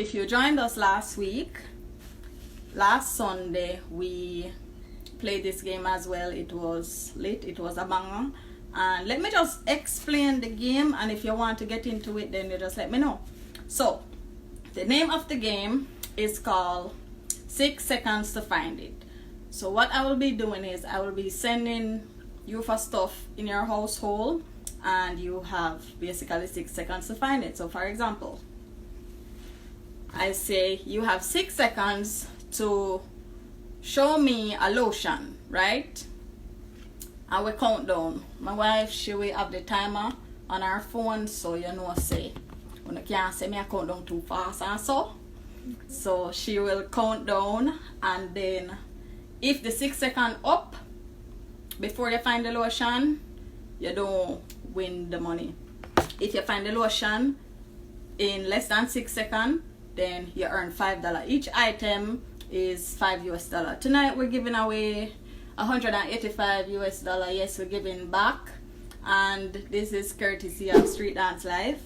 If you joined us last week, last Sunday, we played this game as well. It was lit, it was a banger. And let me just explain the game, and if you want to get into it, then you just let me know. So, the name of the game is called 6 Seconds to Find It. So what I will be doing is I will be sending you for stuff in your household, and you have basically 6 seconds to find it. So for example, I say you have 6 seconds to show me a lotion, right? And we count down. My wife, she will have the timer on her phone, so you know, say when you can't say me I count down too fast and so she will count down, and then if the 6 seconds up before you find the lotion, you don't win the money. If you find the lotion in less than 6 seconds, then you earn $5. Each item is $5 US. Tonight we're giving away $185 US. Yes, we're giving back, and this is courtesy of Street Dance Life,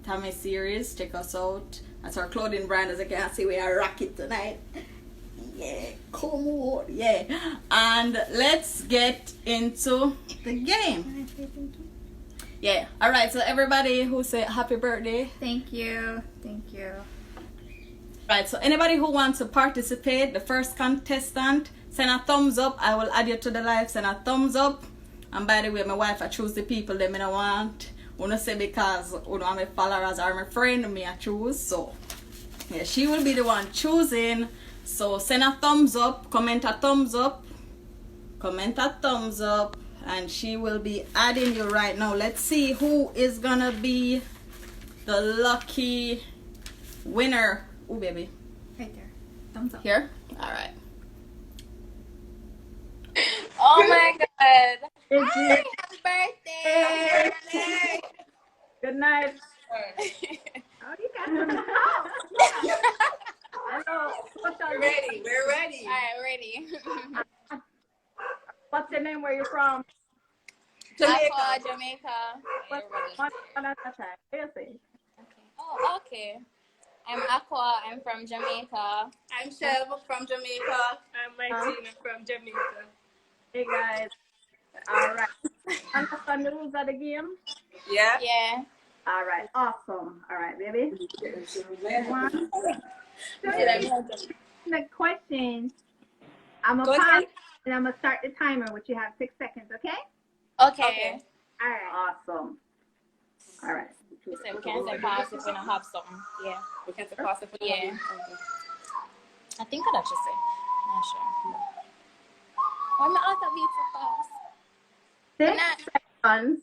Tami series. Check us out. That's our clothing brand. As you can see, we are rocking tonight. Yeah, come on, yeah. And let's get into the game. Yeah, all right. So everybody who say happy birthday. Thank you. Thank you. Right, so anybody who wants to participate, the first contestant, send a thumbs up. I will add you to the live. Send a thumbs up. And by the way, my wife, I choose the people that I don't want. I want to say because I'm my followers or my friend, me I choose. So yeah, she will be the one choosing. So send a thumbs up, comment a thumbs up, and she will be adding you right now. Let's see who is gonna be the lucky winner. Oh baby, Right there. Thumbs up. here. All right. Oh my God. Hi, happy birthday. Good night. Oh, you got some help. Hello. We're ready. We're ready. All right, ready. What's your name? Where you from? Jamaica. Jamaica. One at a time. Yes. Oh, okay. I'm Aqua. I'm from Jamaica. I'm Shelva from Jamaica. I'm Martina from Jamaica. Hey guys. All right. Understand the rules of the game? Yeah. Yeah. All right. Awesome. All right, baby. One. The question, I'm Go gonna pause ahead. and I'm gonna start the timer, which you have 6 seconds, okay? Okay. All right. Awesome. All right. You said we can't say pass if we don't have something. Yeah. We can pass it for Yeah. I think I should say. Not sure. Why my other beat so fast? 6 seconds.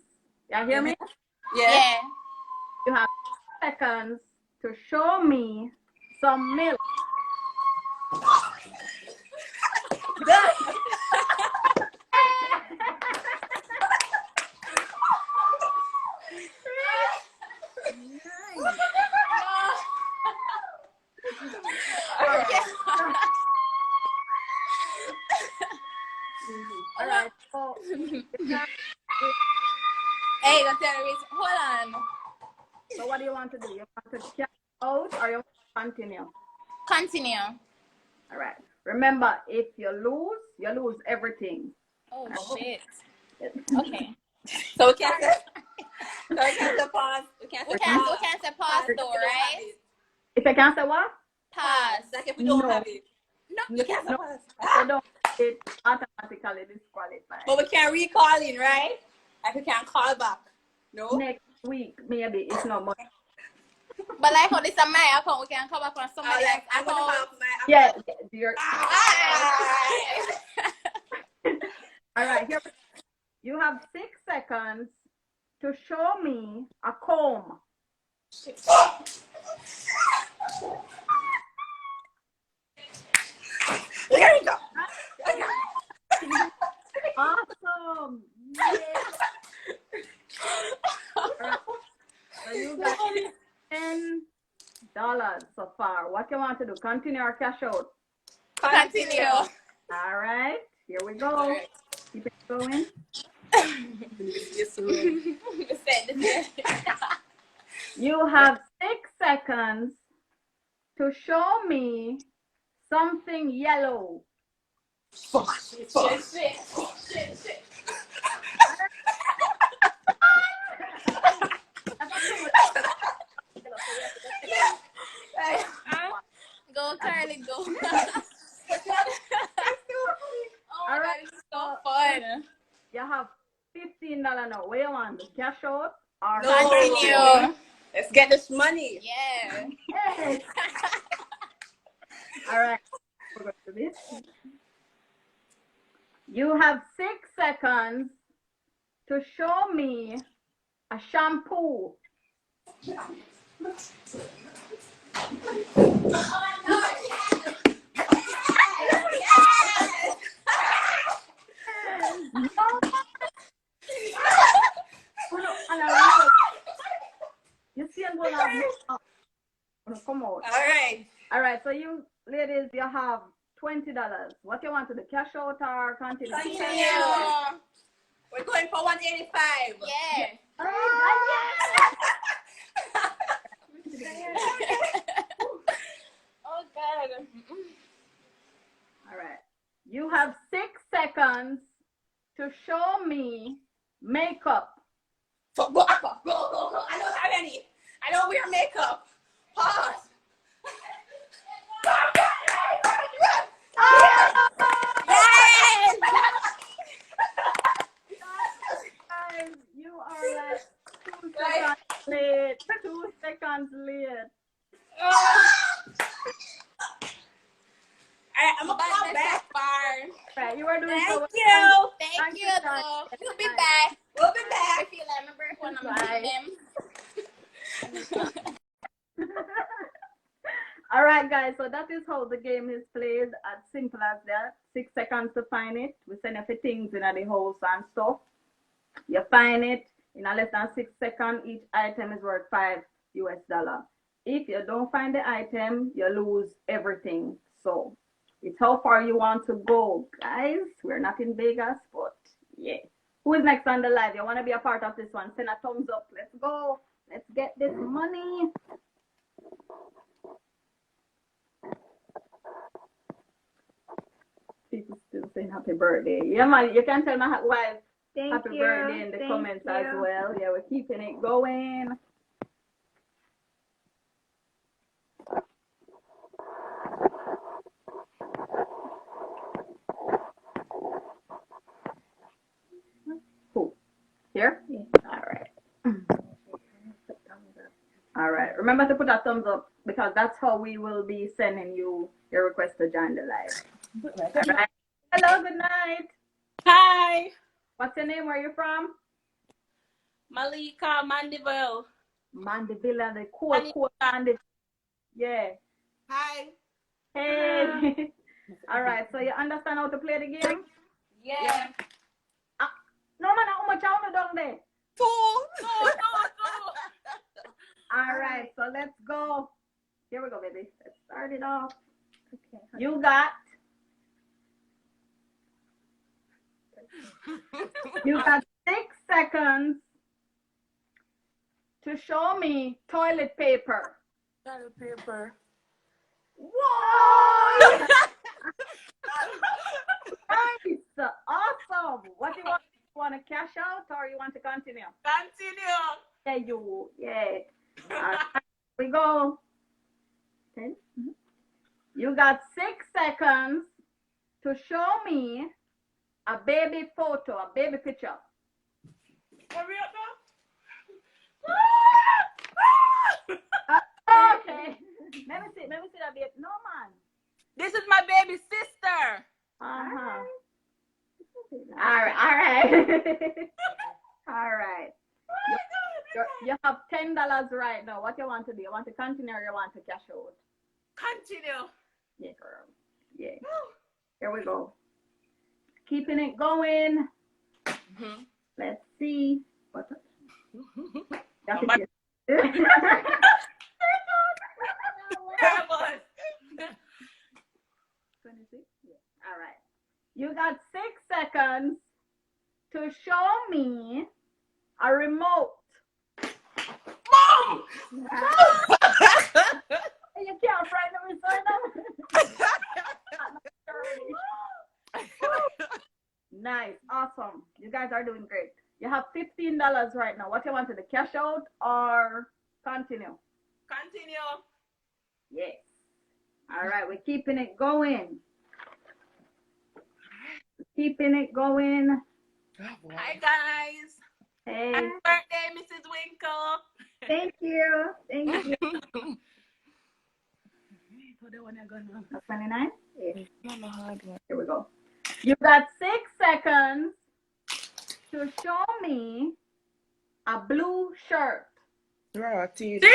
Y'all hear me? Yeah. You have 6 seconds to show me some milk. All right. So, Hey, Dr. Hold on. so what do you want to do? You want to count out or you want to continue? Continue. All right. Remember, if you lose everything. Oh, shit. Okay. So we can't say. So we can't say pause. We can't say We pause. can't say pass though, right? If you can't say what? Pass. Like if we don't No. have it. No. You can't say No. pause. So don't it automatically disqualified. But we can recall in, right? Like we can call back. No? Next week, maybe it's not much. But like how this is my account, we can come back on somebody Like else's I'm gonna account. have my Yeah, you're, all right, here. You have 6 seconds to show me a comb. There you go. Awesome. Yeah. All right. So you got $10 so far. What you want to do? Continue or cash out? Continue. All right. Here we go. All right. Keep it going. Yes, we will. You have 6 seconds to show me something yellow. Shit. Go, Carly, go. Oh my All God, right. this is so fun. You have $15 now. Where you want the cash out or No. Continue. Let's get this money. Yeah. Yes. All right. We're going to do this. You have 6 seconds to show me a shampoo. You see, I'm going to come out. All right. So you ladies, you have $20. What you want to do? Cash out or continue? Continue. We're going for 185. Yeah. All right. Oh God. All right. You have 6 seconds to show me makeup. Go. I don't have any. I don't wear makeup. Pause. Yes. Guys, you are like 2 seconds late. 2 seconds late. I'm going to come back. Right, you were doing so well. Thank you, Guys. though. We'll be back. We'll be back. I feel like I remember when I'm meeting them. All right, guys. So that is how the game is played. As simple as that. 6 seconds to find it. We send you things in the house and stuff. You find it in a less than 6 seconds. Each item is worth $5 US. If you don't find the item, you lose everything. So it's how far you want to go, guys. We're not in Vegas, but yeah. Who is next on the live? You want to be a part of this one? Send a thumbs up. Let's go. Let's get this money. People still saying happy birthday. Yeah, man. You can tell my wife happy birthday in the comments as well. Yeah, we're keeping it going. Cool. Here? Yeah. All right. All right. Remember to put a thumbs up because that's how we will be sending you your request to join the live. All right. Hello. Good night. Hi, What's your name? Where are you from? Malika Mandeville. Mandeville, the cool Mandeville. Yeah. Hi. Hey. All right. So you understand how to play the game? Yeah. No, man. How much I down there? No. All right. So let's go. Here we go, baby. Let's start it off. Okay. You got 6 seconds to show me toilet paper. Toilet paper. Whoa! Nice. Awesome. What do you want? You want to cash out or you want to continue? Continue. Yeah. All right. We go. Okay. You got 6 seconds to show me a baby photo, a baby picture. Hurry up Okay. Let me see that baby. No, man. This is my baby sister. Uh-huh. All right. All right. You have $10 right now. What you want to do? You want to continue or you want to cash out? Continue. Yeah, girl. Yeah. Here we go. Keeping it going. Let's see. What's up? All right. You got 6 seconds to show me a remote. Mom! You can't can't frighten me, so Nice, awesome. You guys are doing great. You have $15 right now. What you want to do? Cash out or continue? Continue. Yes. All right, we're keeping it going. Keeping it going. Hi, guys. Hey, Happy birthday, Mrs. Winkle. thank you. Thank you. That's 29? Here we go. You got 6 seconds to show me a blue shirt. Cynthia!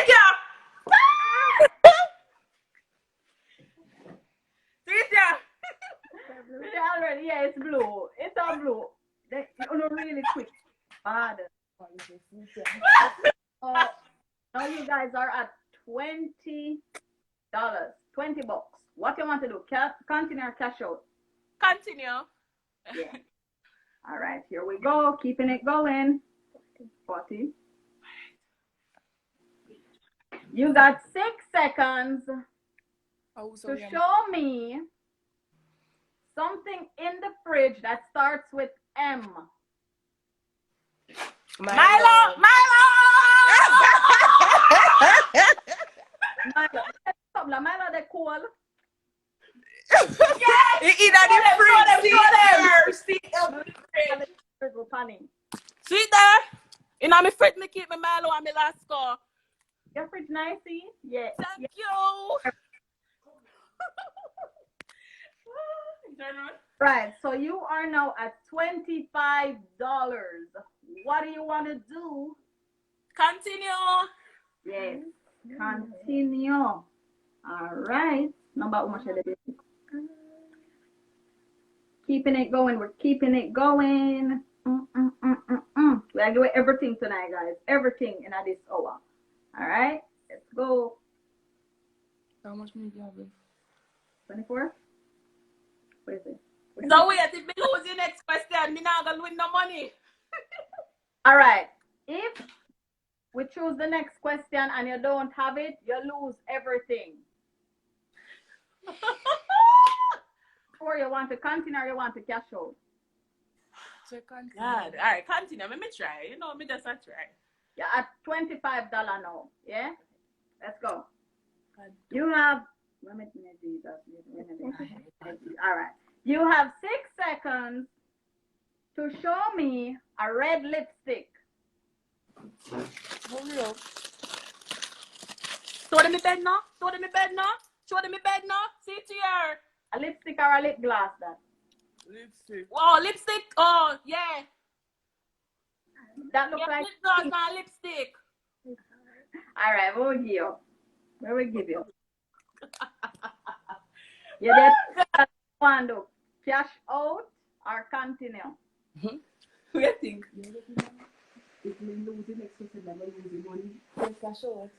Cynthia! Already, yeah, it's blue. It's all blue. You're really quick. Bad. Now you guys are at $20. $20. What you want to do? Continue or cash out? Continue. Yeah. All right, here we go. Keeping it going. 40. You got 6 seconds to show me something in the fridge that starts with M. Milo! Milo, they cool. Either the fridge. See there? You know, my fridge, me keep my Milo and my last score. Your fridge nice, see? Yeah. Thank you. Right, so you are now at $25. What do you want to do? Continue. Yes, continue. All right. Number how much are they? Keeping it going. We're keeping it going. We're doing everything tonight, guys. Everything in this hour. All right, let's go. How much money do you have? 24? What is it? So wait, if we lose the next question, me not gonna win no money. All right. If we choose the next question and you don't have it, you lose everything. Or you want to continue or you want to cash out? God, all right, continue. Let me try. You know, me just a try. You're at $25 now. Yeah? Let's go. You have, let me do that. All right. You have 6 seconds to show me a red lipstick. Hurry up. Show them my bed now. Show them my bed now. Show them my bed now. See it here. A lipstick or a lip gloss, that? Lipstick. Oh, lipstick. Oh, yeah. That looks Yeah, like lip gloss, not lipstick. All right, what will give you? What will give you? You get one to cash out or continue? What do you think? If we lose the next question, then we lose the money. Yes, cash out.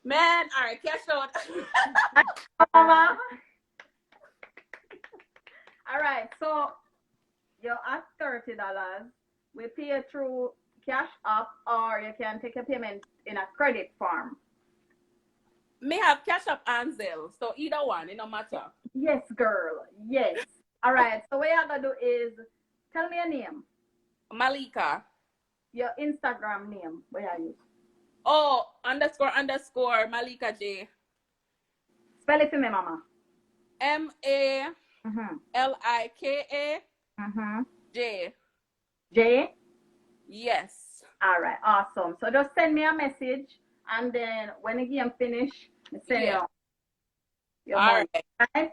Man, all right, cash out. All right, so you're at $30. We pay you through cash up, or you can take a payment in a credit form. Me have cash up and Zelle, so either one, it no matter. Yes, girl. Yes. All right. So what you're gonna do is tell me your name, Malika. your Instagram name. Where are you? Oh, __ Malika J. Spell it for me, mama. MALIKA J. J. Yes. All right. Awesome. So just send me a message, and then when the game finish, send you your All money. right. Right?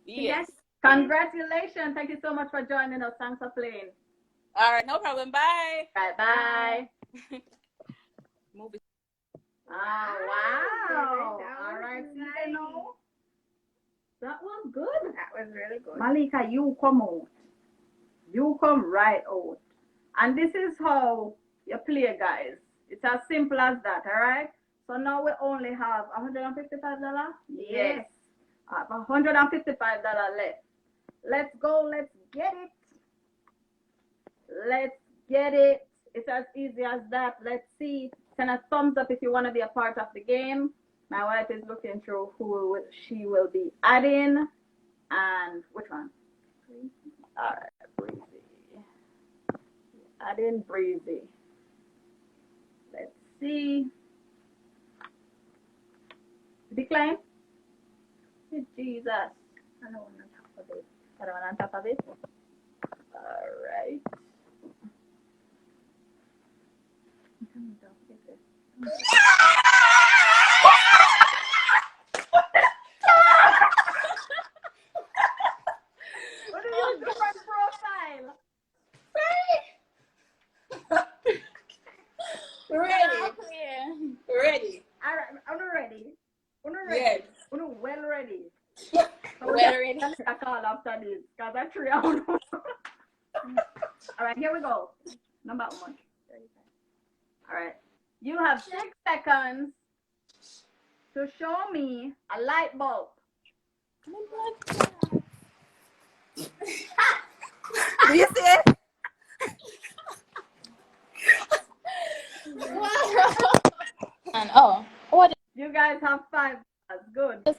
Yes. Congratulations. Thank you so much for joining us. Thanks for playing. All right, no problem. Bye. Bye bye. Movie. Oh, wow. All right. That was good. That was really good. Malika, you come out. You come right out. And this is how you play, guys. It's as simple as that, all right? So now we only have $155? Yes. $155 left. Let's go. Let's get it. Let's get it. It's as easy as that. Let's see. Send a thumbs up if you want to be a part of the game. My wife is looking through who she will be adding and which one? All right, Breezy. Adding Breezy. Let's see. Decline. Jesus. I don't want on top of it. I don't want on top of it. All right. What do you do for profile? Ready. All right, I'm ready. I'm ready. Yes. I'm well ready. Well ready. I call after this because I three out. All right, here we go. Number one. All right. You have 6 seconds to show me a light bulb. Do you see it? And oh, what You guys have 5. That's good. is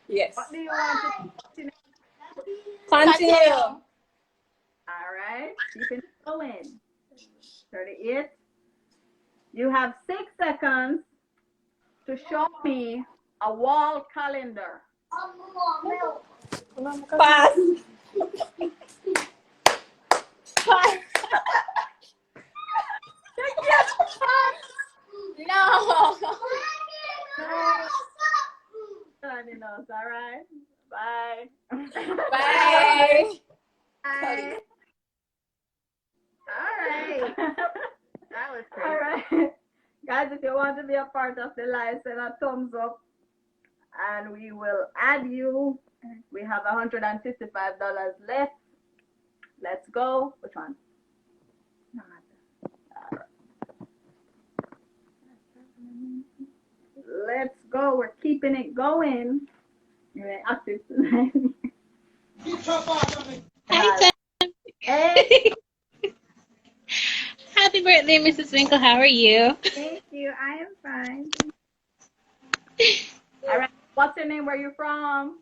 Yes. What do you want to continue? Continue. All right. Keeping it going. 38. You have 6 seconds to show me a wall calendar. Pass. Pass. no. Turning us, all right? Bye. Bye. Bye. All right. That was great. All right. Guys, if you want to be a part of the live, send a thumbs up and we will add you. We have $155 left. Let's go. Which one? No matter. Let's go. We're keeping it going. You're active tonight. Hi, Tim. Hey, Happy birthday, Mrs. Winkle. How are you? thank you. I am fine. All right. What's your name? Where you from?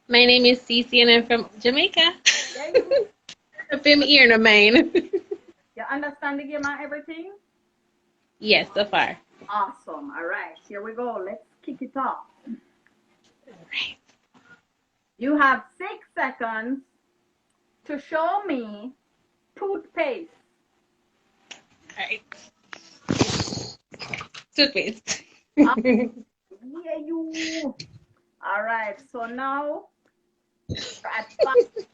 My name is Cece, and I'm from Jamaica. There you go. I'm from here in Maine. You understand the game and everything? Yes, so far. Awesome. All right. Here we go. Let's kick it off. Right. You have 6 seconds to show me toothpaste. All right. Toothpaste. Yeah, you. All right. So now we're at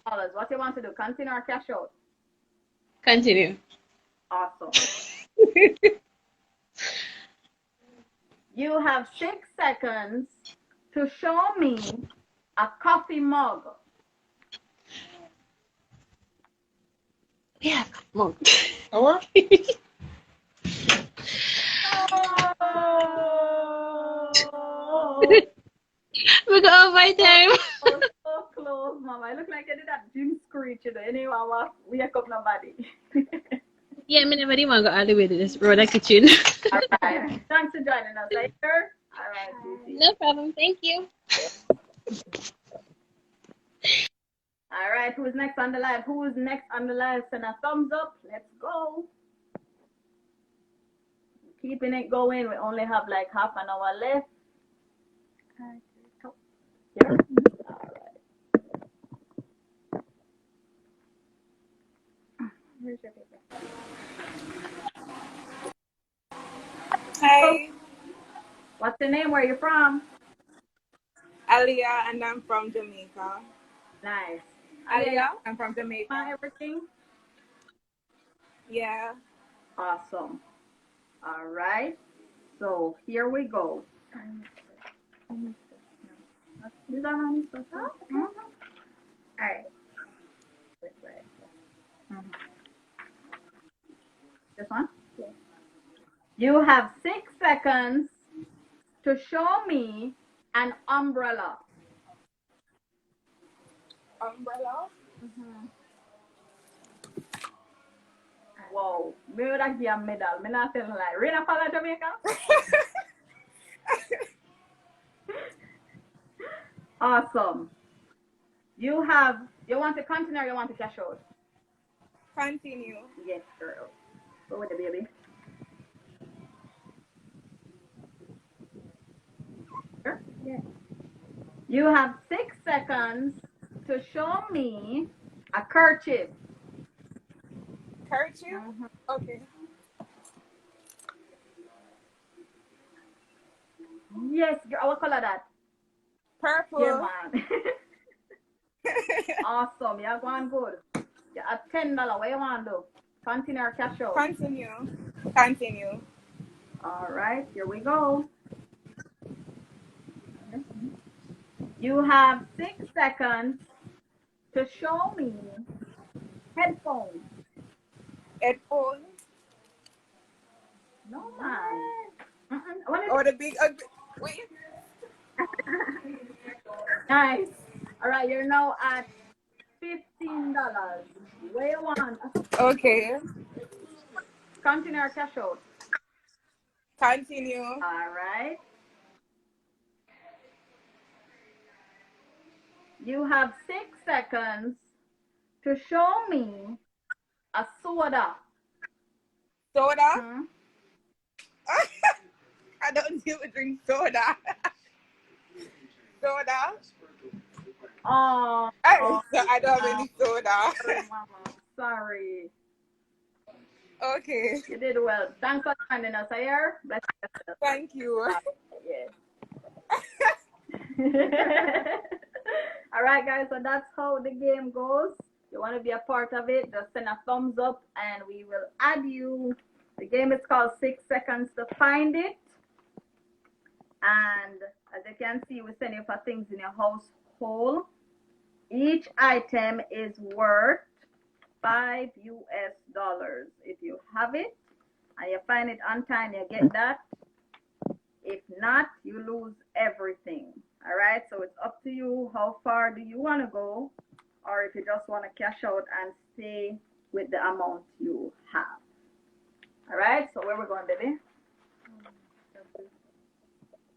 $5. What you want to do? Continue or cash out? Continue. Awesome. You have 6 seconds to show me a coffee mug. Yeah, come on. Oh. We got over time. So close, Mama. I look like I did that gym screech, you know. Anyway, we wake up nobody. Yeah, I mean, nobody want to go all the way to this road kitchen. All right. Thanks for joining us later. All right, Susie. No problem. Thank you. All right, who's next on the live? Who's next on the live? Send a thumbs up. Let's go. Keeping it going. We only have like half an hour left. Yeah. All right. Where's your paper? Hi, What's your name? Where are you from? Aliyah, and I'm from Jamaica. Nice. Aliyah, I'm from Jamaica. Everything? Yeah. Awesome. All right. So here we go. These are not supposed to. All right. This one? Yeah. You have 6 seconds to show me an umbrella. Umbrella? Wow. Me would have given a medal. Me not telling lie. Rain fall in Jamaica? Awesome. You want to continue or you want to cash out? Continue. Yes, girl. Go with the baby. Sure. Yeah. You have 6 seconds to show me a kerchief. Kerchief? Okay. Yes, girl. What color that? Purple. Yeah, man. Awesome. You're going good. You have $10. What you want to do? Continue or cash out? Continue. Continue. All right. Here we go. You have 6 seconds to show me headphones. Headphones. No, man. Or the big. Wait. Nice. All right, you're now at $15. Where you want? Okay. Continue or cash out? Continue. All right. You have 6 seconds to show me a soda. Soda? Hmm? I don't even drink soda. Soda? Oh, So I don't have any soda. sorry, Mama. Sorry. Okay. You did well. Thanks for joining us here. Bless yourself. Thank you. Yeah. All right, guys. So that's how the game goes. You want to be a part of it? Just send a thumbs up, and we will add you. The game is called 6 Seconds to Find It. And as you can see, we send you for things in your household. Each item is worth $5 US. If you have it and you find it on time, you get that. If not, you lose everything. All right, so it's up to you. How far do you want to go, or if you just want to cash out and stay with the amount you have. All right, so where we're going, baby?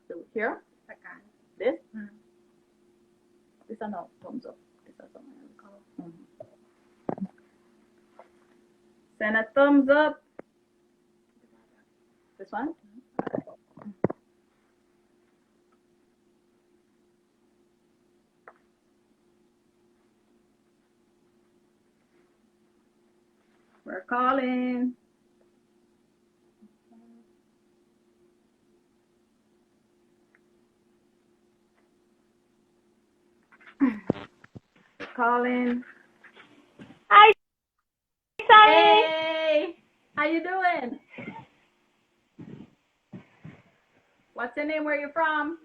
So here, this. This is no thumbs up. This is something. Send a thumbs up. This one. We're calling. We're calling. Hi, Tami. Hey, how you doing? What's your name? Where you from?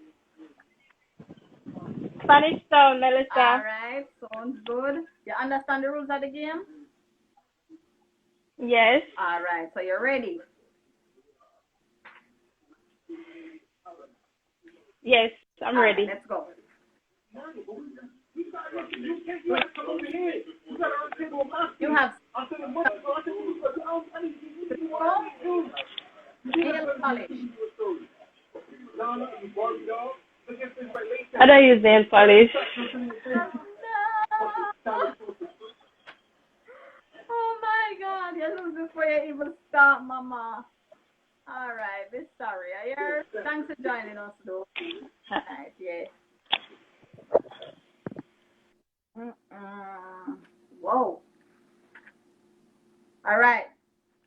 Spanish Town, Melissa. All right, sounds good. You understand the rules of the game? Yes. All right, so you're ready. Yes, I'm ready. Let's go. You have nail polish. I don't use nail polish. Oh my God, you lose before you even start, Mama. All right, we're sorry. Thanks for joining us, though. All right, yeah. Whoa. All right.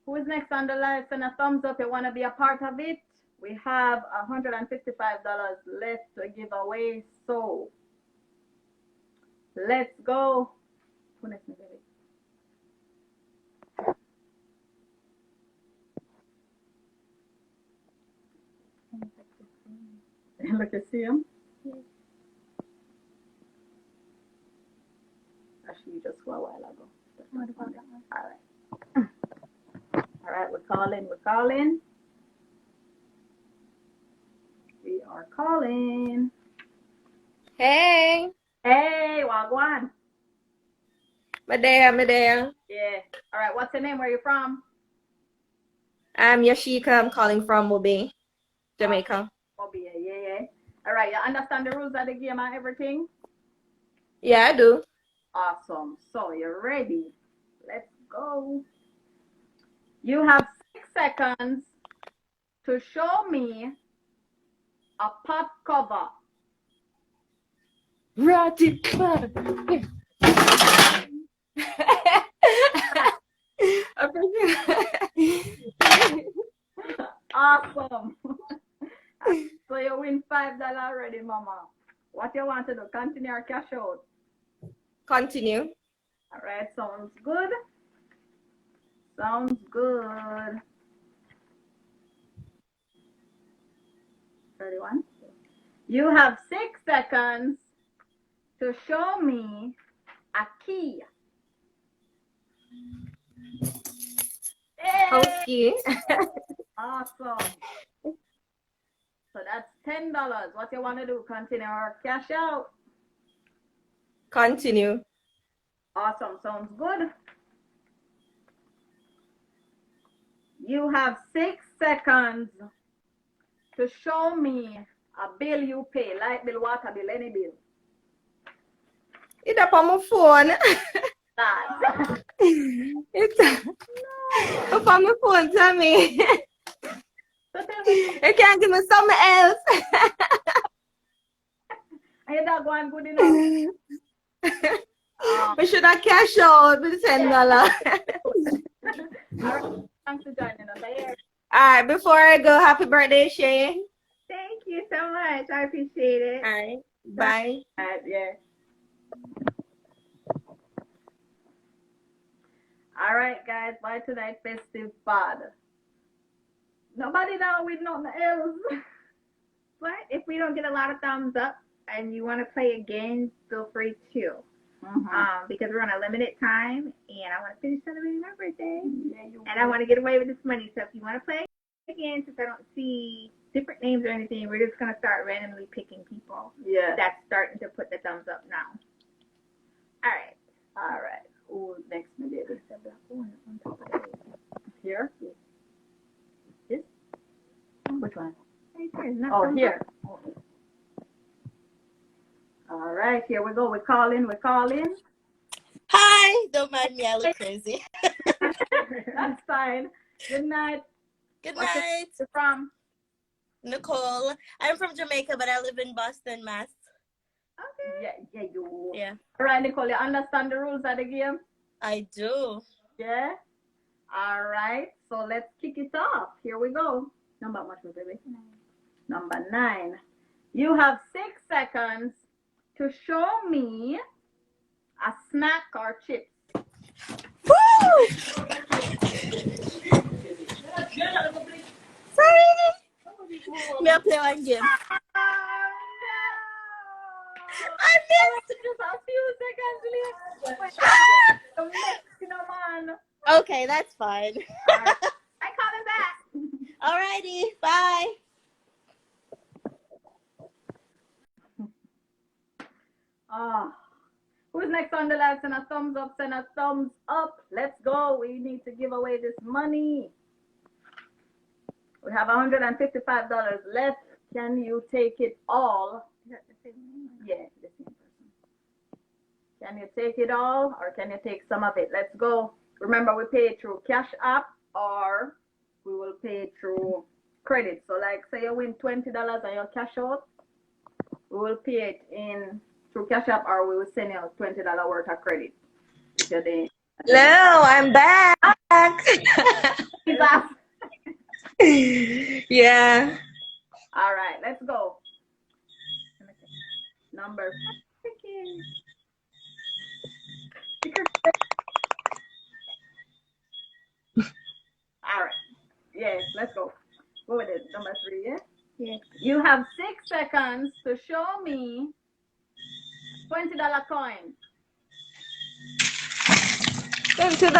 Who is next on the line? Send a thumbs up. You want to be a part of it? We have $155 left to give away. So let's go. Who next, baby? Look, you see him? Actually, you just go a while ago. All right. All right, we're calling. We are calling. Hey, Hey, Wagwan. Medea. Yeah. All right, what's your name? Where are you from? I'm Yashika. I'm calling from Mobile, Jamaica. Bobby, All right, you understand the rules of the game and everything? Yeah, I do. Awesome. So you're ready. Let's go. You have 6 seconds to show me a pop cover. Ratty. Awesome. So you win $5 already, Mama. What you want to do? Continue or cash out? Continue. All right, sounds good. Sounds good. 31. You have 6 seconds to show me a key. House key. Awesome. So that's $10. What you want to do? Continue or cash out? Continue. Awesome. Sounds good. You have 6 seconds to show me a bill you pay. Light bill, water bill, any bill. It's up on my phone. That. It's up on my phone, Tami. So tell me, You can't give me something else. are you not going good enough? We should have cash out with $10. Thanks for joining us. Alright, before I go, happy birthday, Shay. Thank you so much. I appreciate it. Alright, bye. Yeah. All right, guys. Bye tonight, festive pod. Nobody down with nothing else. But if we don't get a lot of thumbs up and you want to play again, feel free to. Because we're on a limited time and I want to finish celebrating my birthday. And I want to get away with this money. So if you want to play again, since I don't see different names or anything, we're just going to start randomly picking people. Yeah. That's starting to put the thumbs up now. All right. All right. Who next, my baby? Here? This? Which one? Right there, not Oh, thumbs here. up. All right, here we go. We're calling. Hi, don't mind me, I look crazy. That's fine. Good night. Good What's your- night. You're from? Nicole. I'm from Jamaica, but I live in Boston, Mass. Yeah, you. Yeah, All right, Nicole, you understand the rules of the game? I do. Yeah? All right, so let's kick it off. Here we go. Number much, my baby? 9. Number 9. You have 6 seconds to show me a snack or chips. Woo! Sorry. Me I play one game. I missed. Just a few seconds left. Okay, that's fine. I call him back. Alrighty, bye. Who's next on the live? Send a thumbs up, send a thumbs up. Let's go. We need to give away this money. We have $155 left. Can you take it all? Yeah, the same person. Can you take it all or can you take some of it? Let's go. Remember, we pay it through Cash App or we will pay it through credit. So like say you win $20 on your cash out, we will pay it in through Cash App or we will send you $20 worth of credit. Hello, I'm back. Yeah. All right, let's go. Number. All right. Yes, let's go. Go with it. Number 3, yeah? Yes. You have 6 seconds to show me $20 coin. $20.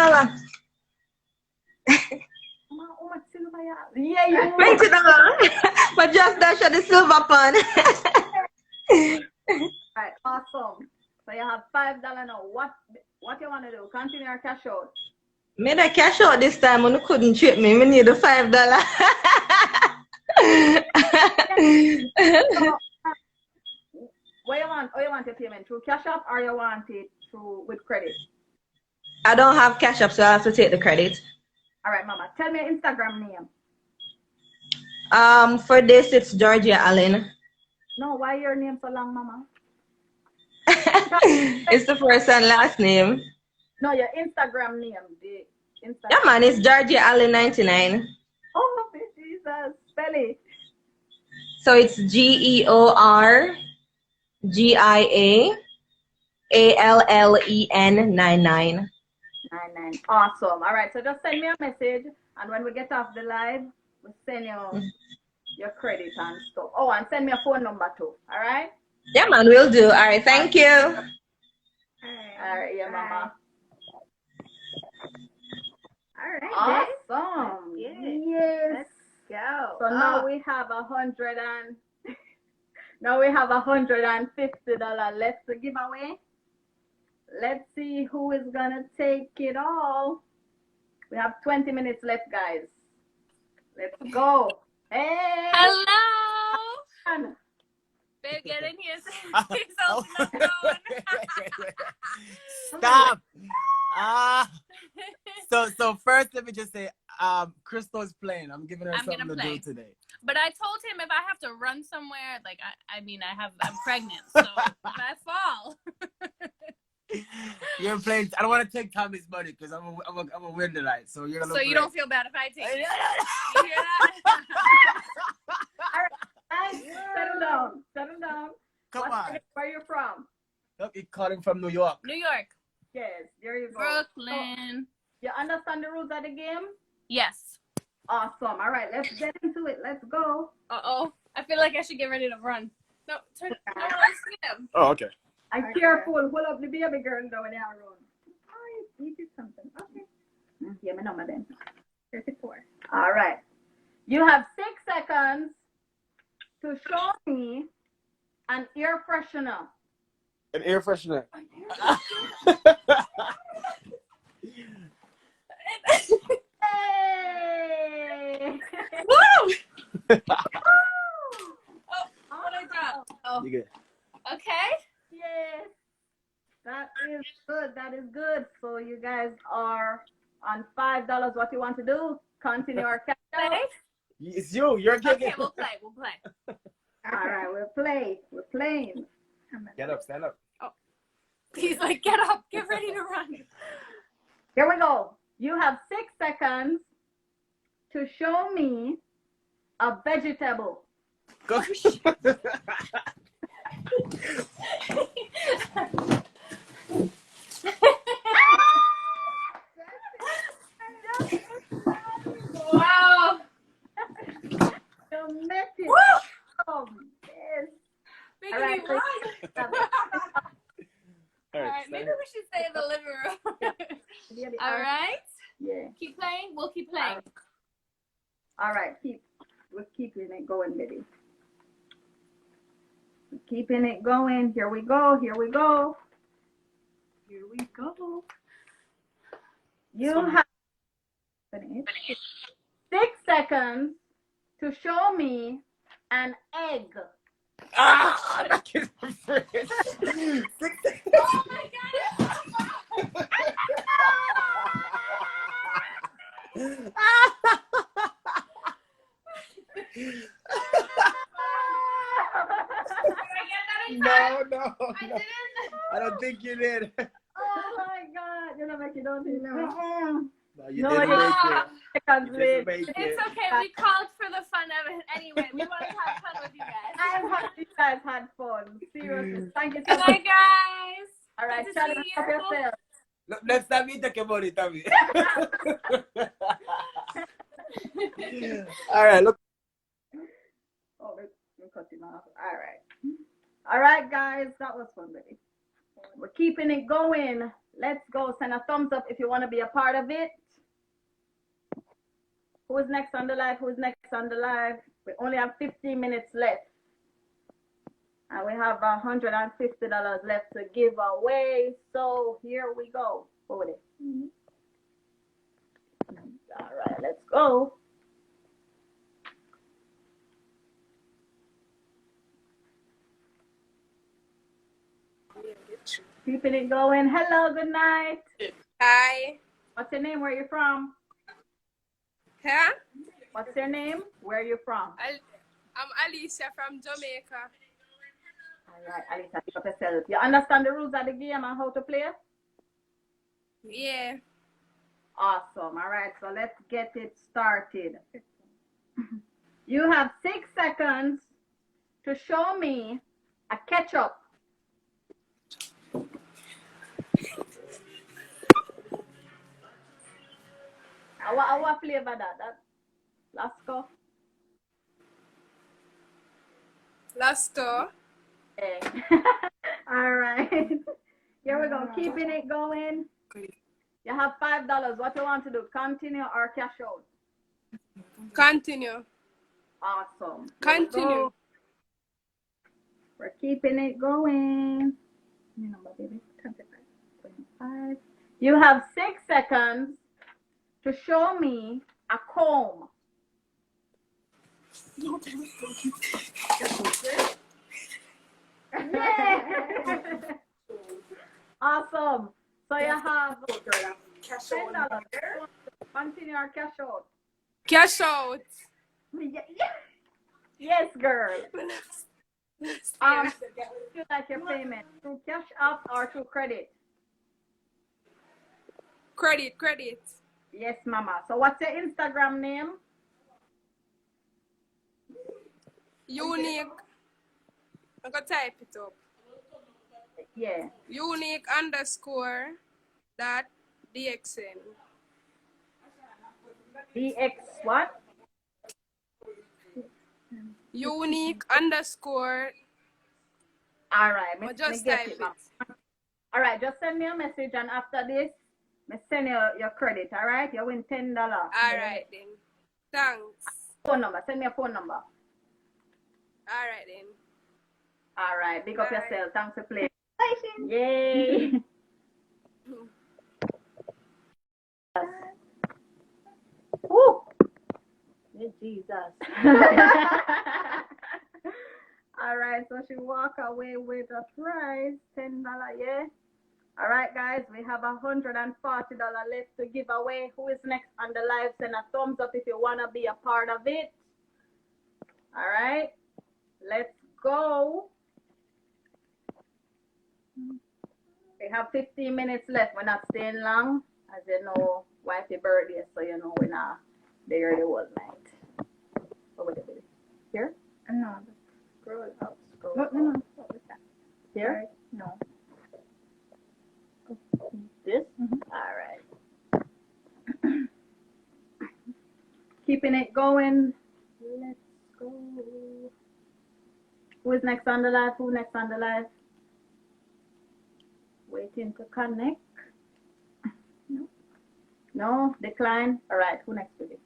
How much silver you have? Yeah, you $20. But just dash at the silver pun. All right, awesome. So you have $5 now. What you want to do? Continue or cash out? Made a cash out this time and you couldn't trick me. We need the $5. What you want? Oh, you want your payment through Cash App or you want it through with credit? I don't have Cash App, so I have to take the credit. All right, Mama. Tell me your Instagram name. For this, it's Georgia Allen. No, why your name so long, Mama? It's the first and last name. No, your Instagram name. The Instagram. Yeah, man, it's Georgia Allen 99. Oh, Jesus. Spell it. So it's GeorgiaAllen 99. 99. Awesome. All right. So just send me a message, and when we get off the live, we'll send you your credit and stuff. Oh, and send me a phone number too. All right? Yeah, man, will do. All right, thank you. All right, yeah, Mama. All right. Awesome. Yes. Yes. Let's go. So now we have $150 left to give away. Let's see who is gonna take it all. We have 20 minutes left, guys. Let's go. Hey. Hello. Babe, get in here. Please open the phone. Stop. So first, let me just say, Crystal's playing. I'm giving her something to do today. But I told him if I have to run somewhere, like I'm pregnant, so if I fall. You're playing. I don't want to take Tommy's money because I'm a win tonight. So you're gonna. So you don't feel bad if I take it. You hear that? Settle down. Come on. Where are you from? Nope, he called him from New York. New York. Yes, there you go. Brooklyn. You understand the rules of the game? Yes. Awesome. All right, let's get into it. Let's go. Uh-oh. I feel like I should get ready to run. No, turn on him. Oh, okay. I'm careful. Hold up the baby girl down in our room. Oh, you did something. Okay. Yeah, my number then. 34. All right. You have 6 seconds to show me an air freshener. An air freshener. Hey! Woo! What I dropped? Oh. You good? Okay. Yes. That is good. That is good. So you guys are on $5. What you want to do? Continue our countdown. It's you. You're kicking. Okay, we'll play. All right, we're playing. Get up. Stand up. Oh. He's like, get up. Get ready to run. Here we go. You have 6 seconds to show me a vegetable. Go. Wow. You missed it. Oh, yes. Making All right, me run. All right, maybe we should stay in the living room. All right. Yeah. Keep playing. We'll keep playing. All right. We're keeping it going, baby. We're keeping it going. Here we go. You have 6 seconds to show me an egg. That kid's a friend. 6 seconds. Oh my God. No. I don't think you did. Oh my God. You know, like you don't think No, you No, didn't you- make it. seconds You late. didn't make it. It's okay. We called for the fun of it anyway. We wanted to have fun with you guys. I'm happy you guys had fun. Seriously. Thank you so Good much. night, guys. All right, Good to shut see up you. yourself. Look, next time you take your money, Tami. All right, look. Oh, we're cutting off. All right, guys. That was fun, baby. We're keeping it going. Let's go. Send a thumbs up if you want to be a part of it. Who's next on the live? We only have 15 minutes left. And we have $150 left to give away. So here we go. Over there. All right, let's go. Keeping it going. Hello, good night. Hi. What's your name? Where you from? Huh? What's your name? Where you from? I'm Alicia from Jamaica. All right, Alicia, pick up yourself. You understand the rules of the game and how to play? Yeah. Awesome. All right, so let's get it started. You have 6 seconds to show me a ketchup. What flavor that? Lasco? Lasco. Okay. All right. Here we go. Keeping it going. You have $5. What you want to do? Continue or cash out? Continue. Awesome. Continue. We're keeping it going. Your number, baby. 25. You have 6 seconds to show me a comb. Yeah. Awesome. So you have $10. Continue or cash out? Cash out. Yes, girl. You like your payment through cash app or through credit? Credit. Yes, mama. So what's your Instagram name? Unique. I'm gonna type it up. Yeah. Unique _ dot DXN. DX what? Unique _ All right. just type it. All right. Just send me a message, and after this, me send you your credit. All right. You win $10. All right then. Thanks. Phone number. Send me a phone number. All right then. All right. Big up Bye. yourself. Thanks for playing. Yay. Woo. Jesus. All right, so she walk away with a prize, $10, yeah? All right, guys, we have $140 left to give away. Who is next on the live? Send a thumbs up if you want to be a part of it. All right, let's go. We have 15 minutes left. We're not staying long. As you know, wifey birthday, so you know we're not there the whole night. Oh, wait a minute. Here? No. Scroll up. Scroll No, up. no, no. What was that? Here? No. This? All right. Keeping it going. Let's go. Who is next on the live? Who next on the live? Waiting to connect. No. No? Decline? All right. Who next with it?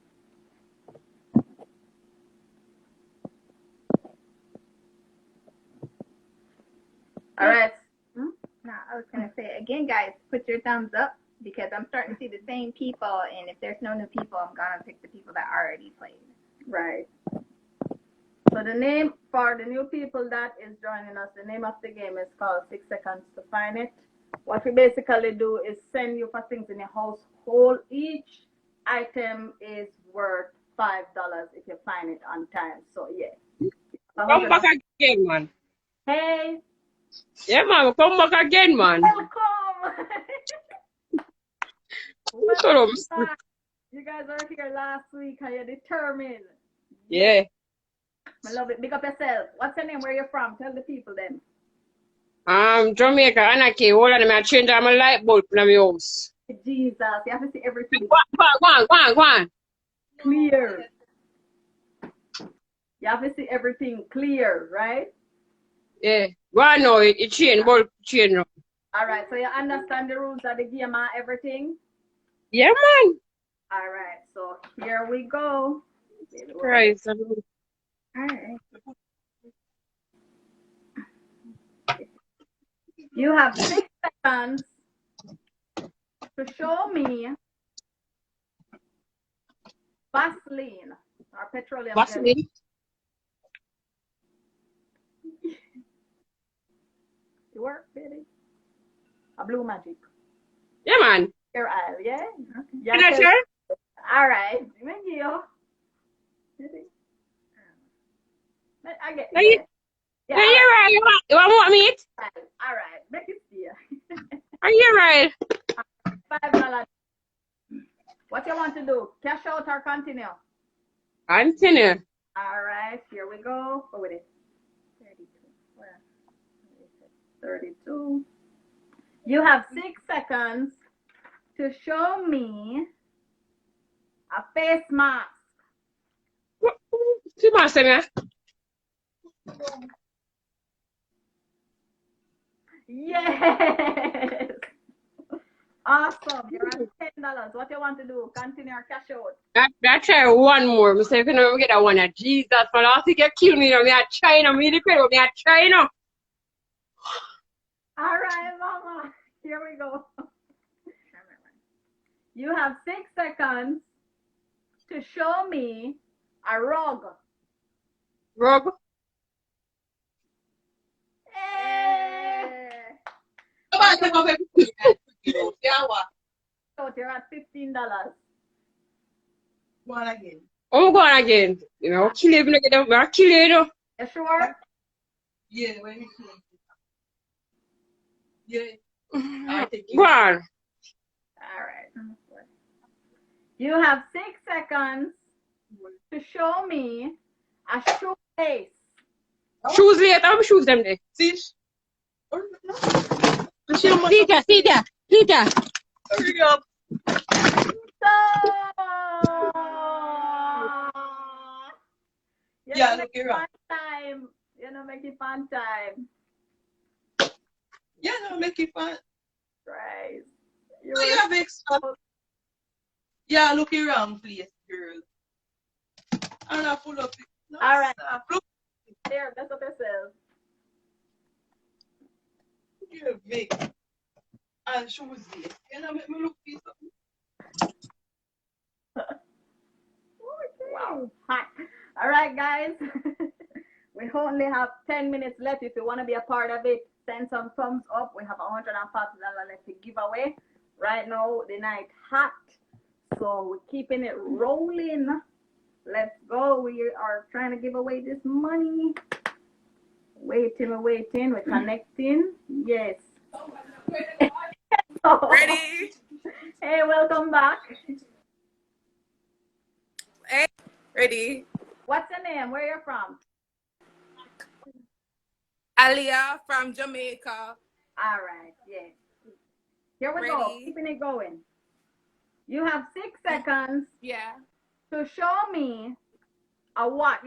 All right. No, I was going to say, again, guys, put your thumbs up because I'm starting to see the same people. And if there's no new people, I'm going to pick the people that already played. Right. So the name for the new people that is joining us, the name of the game is called 6 Seconds to Find It. What we basically do is send you for things in your household. Each item is worth $5 if you find it on time. So yeah. Come back again, man. Hey. Yeah, man, come back again, man. Welcome. You guys were here last week and you're determined. Yeah. I love it. Big up yourself. What's your name? Where you from? Tell the people then. Jamaica, Anarchy. Hold on, I change my light bulb in my house. Jesus, you have to see everything. Go on. Clear. You have to see everything clear, right? Yeah. Go on now, it change, bulb change now. All right, so you understand the rules of the game and everything? Yeah, man. All right, so here we go. Right. All right. You have 6 seconds to show me Vaseline or petroleum Vaseline? jelly. You work, baby. A blue magic. Yeah, man. Your aisle, yeah? You not sure? All right. Thank you. I get No, you, yeah, no, all you're right. You want more meat? right. All right. Make it see. Are you right? $5. What you want to do? Cash out or continue? Continue. All right. Here we go. Oh, wait. 32. Where? 32. You have 6 seconds to show me a face mask. See my singer. Yes. Awesome. You're at $10. What you want to do? Continue or cash out? I try one more. I say, if you never get that one, Jesus, man, I think you kill me. Me, I try now. Me, the credit, me, I try now. All right, Mama. Here we go. You have 6 seconds to show me a rug. Rug. Hey. So you're at $15. Go on again. I'm going again. You know, kill you, if you get them. I kill you, you know. You sure? Yeah, when you kill. Yeah. I think Go on. All right. You have 6 seconds to show me a shoelace. Shoes later. I'm shoes them there. See? See there. Hurry up. Yeah, look around. Time. You know, make it fun time. Yeah, no, make it fun. Right. You have extra. Yeah, look around, please, girl. And I pull up. No, all right. Look. There, that's what it says. You're big. And shoes there. You know, make me look piece of. Wow. Hi. All right, guys. We only have 10 minutes left. If you want to be a part of it, send some thumbs up. We have $140 left to give away. Right now, the night hot. So we're keeping it rolling. Let's go. We are trying to give away this money. Waiting, we're connecting. Yes. Ready? Hey, welcome back. Hey, ready? What's your name? Where you from? Alia from Jamaica. All right, yes. Here we go. Keeping it going. You have 6 seconds. Yeah. To show me a watch.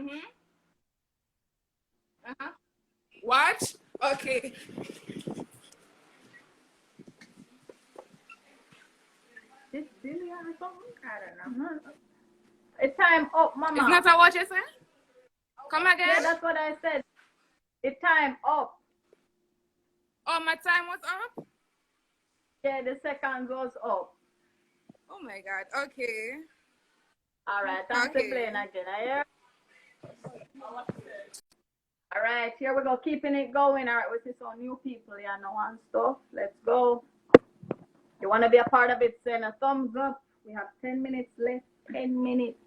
Watch? Okay. This Billy or something? I don't know. It's time up, Mama. It's not a watch, you say? Come again? Yeah, that's what I said. It's time up. Oh, my time was up? Yeah, the seconds was up. Oh my God. Okay. All right, thanks for playing again. I hear. All right, here we go. Keeping it going. All right, we see some new people here now and stuff. Let's go. You want to be a part of it, send a thumbs up. We have 10 minutes left. 10 minutes.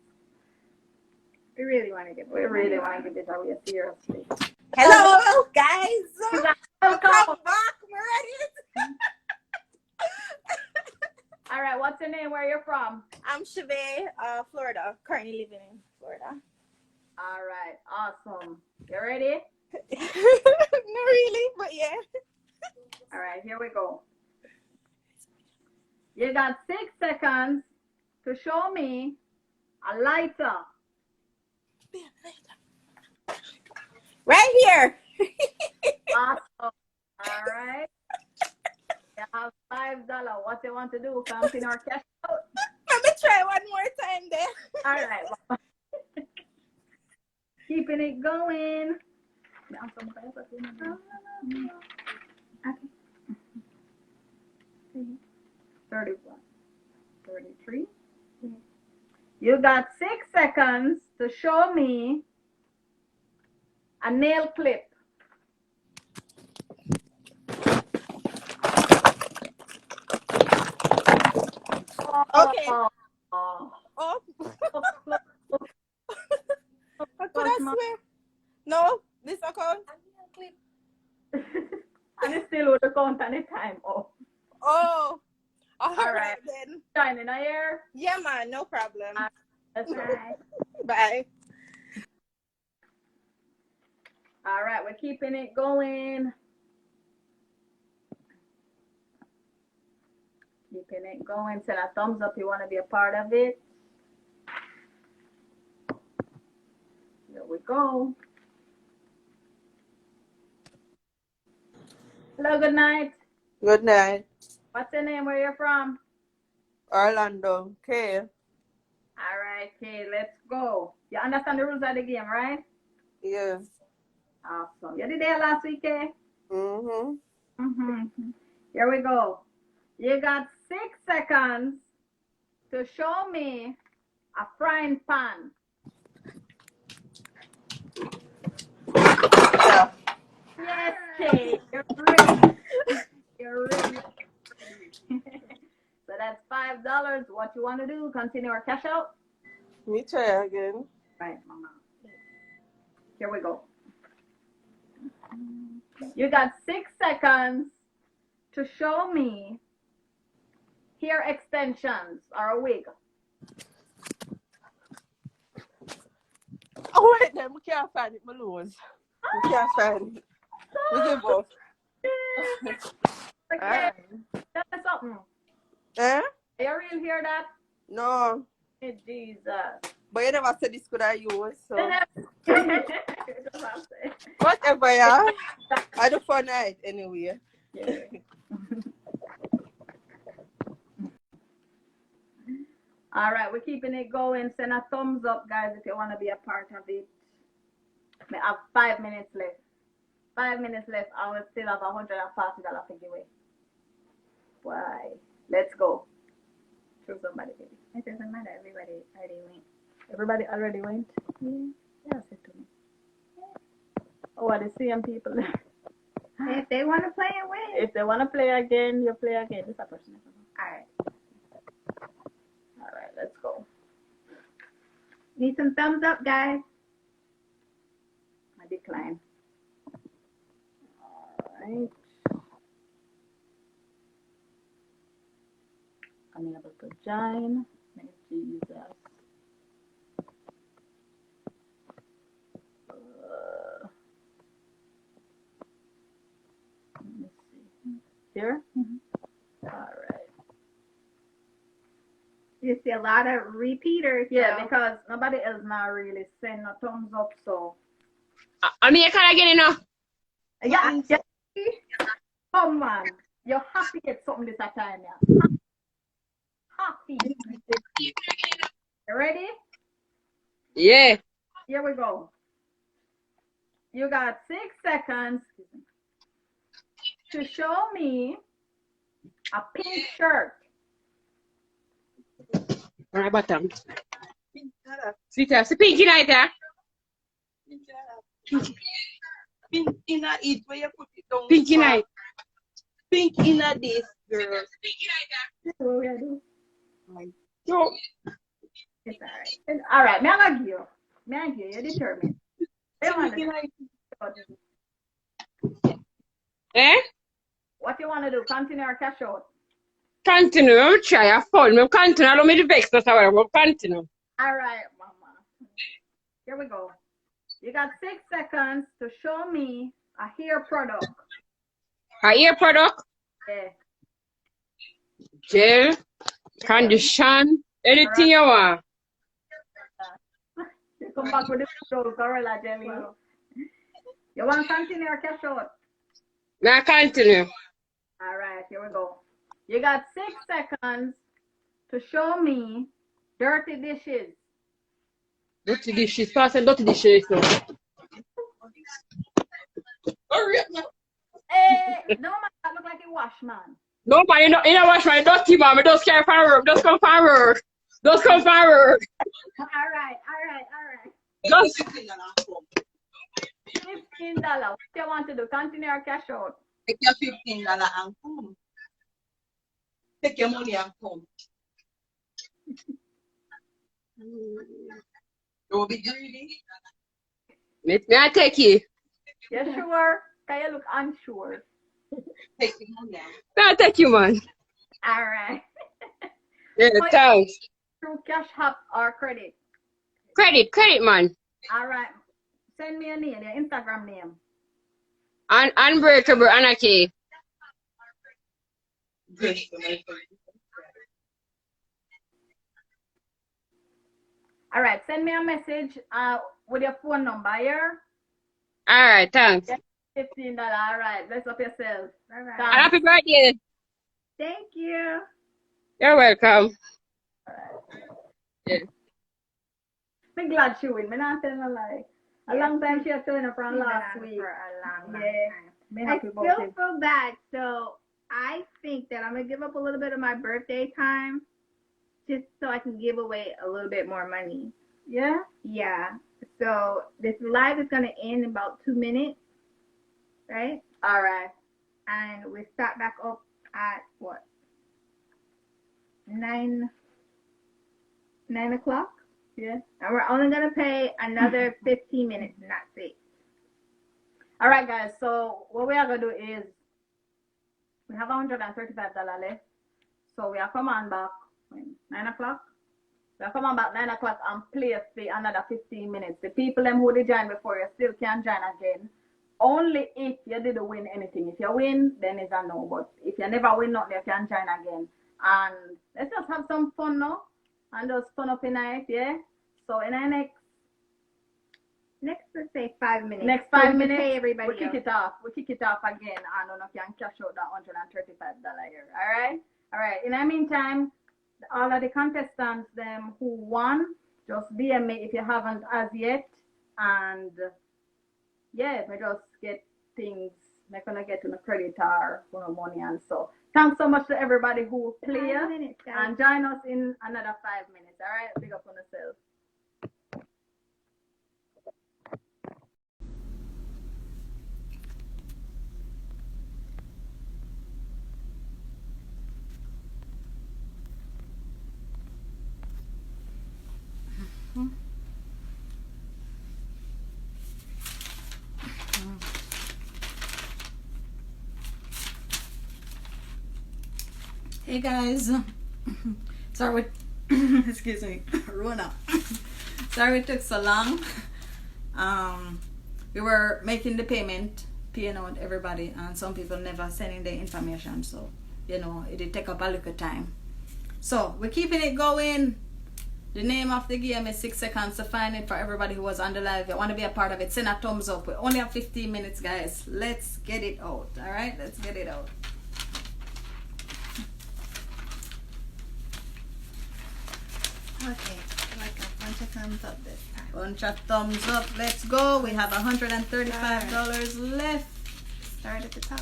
We really want to give this away, seriously. Hello, guys. Welcome back. We're ready. All right, what's your name? Where you from? I'm Chevy, Florida. Currently living in Florida. All right, awesome. You ready? Not really, but yeah. All right, here we go. You got 6 seconds to show me a lighter. Right here. Awesome. All right. You have $5. What you want to do? Something or cash out? Let me try one more time there. All right. Keeping it going. Okay. 31. 33. You got 6 seconds to show me a nail clip. And it still would count any time. Oh. Oh. All right. Alright then. Time in a year. Yeah, man, no problem. That's right. Bye. All right, we're keeping it going. Keeping it going. Send a thumbs up if you want to be a part of it. Here we go. Hello, good night. Good night. What's your name? Where you're from? Orlando. Okay. All right, okay, let's go. You understand the rules of the game, right? Yeah. Awesome. You did that last week, eh? Mm-hmm. Here we go. You got 6 seconds to show me a frying pan. Yeah. Yes, Kate. You're ready. You're ready. So that's $5. What you want to do? Continue or cash out? Me try again. Right, Mama. Here we go. You got 6 seconds to show me hair extensions or a wig. Oh, wait, then we can't find it, my lose. We can't find it. We give up. Okay. Tell me something. Eh? Are you real hear that? No. Hey, Jesus. But you never said this could I use, so. Whatever, Whatever, yeah. I do for night anyway. Yeah. All right, we're keeping it going. Send a thumbs up, guys, if you want to be a part of it. We have 5 minutes left. 5 minutes left. I will still have $140 to give away. Why? Let's go. Choose somebody, baby. It doesn't matter. Everybody already went. Everybody already went? Yeah. Yeah, say to me. Yeah. Oh, are the same people? If they want to play and win. If they want to play again, you play again. This is a person. All right. All right, let's go. Need some thumbs up, guys. I decline. All right. Unable to join. Jesus. Let me see. Here? All right. You see a lot of repeaters. Yeah, so. because nobody else now really send no thumbs up, so. I mean, can I get enough? Yeah. Come on. You're happy to get something this time, yeah. Happy. You ready? Yeah. Here we go. You got 6 seconds to show me a pink shirt. All right, bottom. Sweetheart, see pinky night there? Pink in a it where you put it down. Pinky night. Pink in a this, girl. What we gonna do? So, It's all right. All right, me I give you. You're determined. eh? What you want to do? Continue or cash out? Continue. I'll try. I fall. I'll continue. I'll make the vex. That's how I will continue. All right, Mama. Here we go. You got 6 seconds to show me a hair product. A hair product? Yeah. Gel, condition, anything you want. You come back with the Gorilla Jelly. You want to continue or cash out? Now continue. All right, here we go. You got 6 seconds to show me dirty dishes. Dirty dishes. Pass and dirty dishes. So. Hey, no man, that look like a wash man. No, man, you know wash my dirty, man. I just care for work. Just come for work. Just come for work. All right. Just $15. What you want to do? Continue or cash out? Take your $15 and come. Take your money and come. Don't be greedy. May I take you? You sure? Can you look unsure? Take the money out. No, thank you, man. All right. Yeah, Oh, thanks. through Cash App or credit? Credit, man. All right. Send me a name, your Instagram name. Unbreakable Anarchy. All right. Send me a message with your phone number here. All right, thanks. $15. All right. Bless up yourself. All right. And happy birthday. Thank you. You're welcome. All right. Yeah. I'm glad she win. I'm not telling a lie. A long time she has turned up from last week. For a long Yeah. time. Me I happy still about it. feel bad, so I think that I'm gonna give up a little bit of my birthday time just so I can give away a little bit more money. Yeah? Yeah. So this live is gonna end in about 2 minutes, right? All right. And we start back up at what? 9 o'clock? Yeah. And we're only gonna pay another 15 minutes, and that's it. All right, guys. So what we are gonna do is we have $135 left. So we are come on back when 9 o'clock. We are come on back 9 o'clock and play for another 15 minutes. The people them who did join before you still can join again. Only if you didn't win anything. If you win, then it's a no. But if you never win nothing, you can join again. And let's just have some fun now. And just turn up in night, yeah? So in the Next, let's say 5 minutes. next So 5 we can minutes, pay everybody we kick else. it off. We kick it off again, and you can cash out that $135 here. All right? All right. In the meantime, all of the contestants, them who won, just DM me if you haven't as yet. And yeah, we just get things. We're gonna get to the credit or money and so. Thanks so much to everybody who played 5 minutes, guys. and join us in another 5 minutes. All right? Big up on yourself. Hey guys, sorry we excuse me, Rona. Sorry it took so long. We were making the payment, paying out everybody, and some people never sending the information, so it did take up a little time. So we're keeping it going. The name of the game is 6 seconds to find it. For everybody who was on the live, if you want to be a part of it, send a thumbs up. We only have 15 minutes, guys. Let's get it out. All right, let's get it out. Okay, like a bunch of thumbs up this time. Bunch of thumbs up. Let's go. We have $135 left. Start at the top.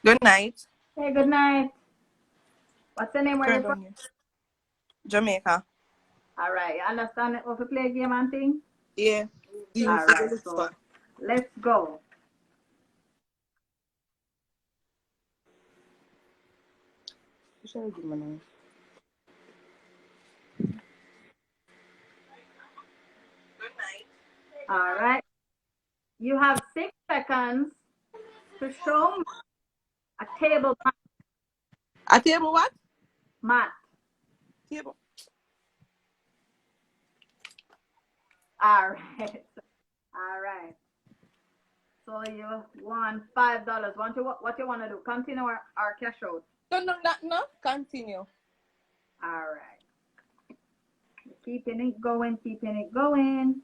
Good night. Hey, good night. What's your name? Where you from? Jamaica. All right. You understand how to play a game and thing? Yeah. All right. So let's go. All right. You have 6 seconds to show me a table A table what? mat. Table. All right. All right. So you won $5. What you want to do? Continue or cash out? No. Continue. All right. Keeping it going, keeping it going.